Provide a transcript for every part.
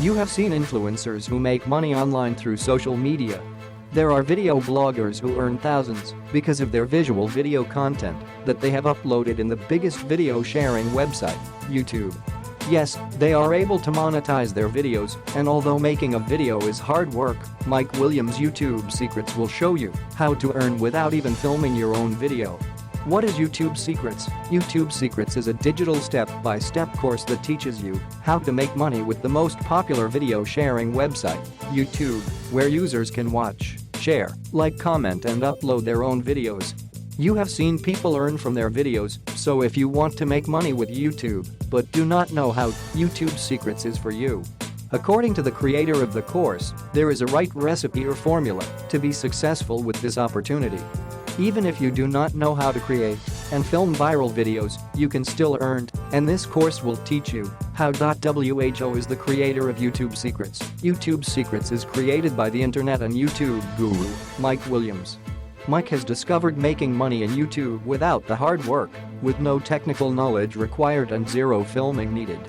You have seen influencers who make money online through social media. There are video bloggers who earn thousands because of their visual video content that they have uploaded in the biggest video sharing website, YouTube. Yes, they are able to monetize their videos, and although making a video is hard work, Mike Williams' YouTube Secrets will show you how to earn without even filming your own video. What is YouTube Secrets? YouTube Secrets is a digital step-by-step course that teaches you how to make money with the most popular video sharing website, YouTube, where users can watch, share, like, comment and upload their own videos. You have seen people earn from their videos, so if you want to make money with YouTube but do not know how, YouTube Secrets is for you. According to the creator of the course, there is a right recipe or formula to be successful with this opportunity. Even if you do not know how to create and film viral videos, you can still earn, and this course will teach you how. Who is the creator of YouTube Secrets? YouTube Secrets is created by the internet and YouTube guru, Mike Williams. Mike has discovered making money in YouTube without the hard work, with no technical knowledge required and zero filming needed.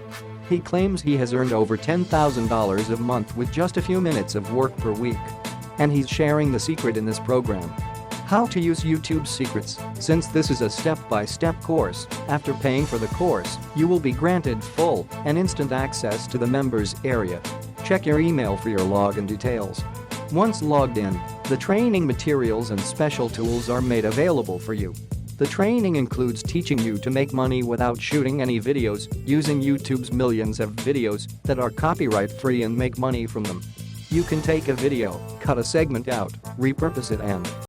He claims he has earned over $10,000 a month with just a few minutes of work per week. And he's sharing the secret in this program. How to use YouTube Secrets. Since this is a step-by-step course, after paying for the course, you will be granted full and instant access to the members area. Check your email for your login details. Once logged in, the training materials and special tools are made available for you. The training includes teaching you to make money without shooting any videos, using YouTube's millions of videos that are copyright-free and make money from them. You can take a video, cut a segment out, repurpose it and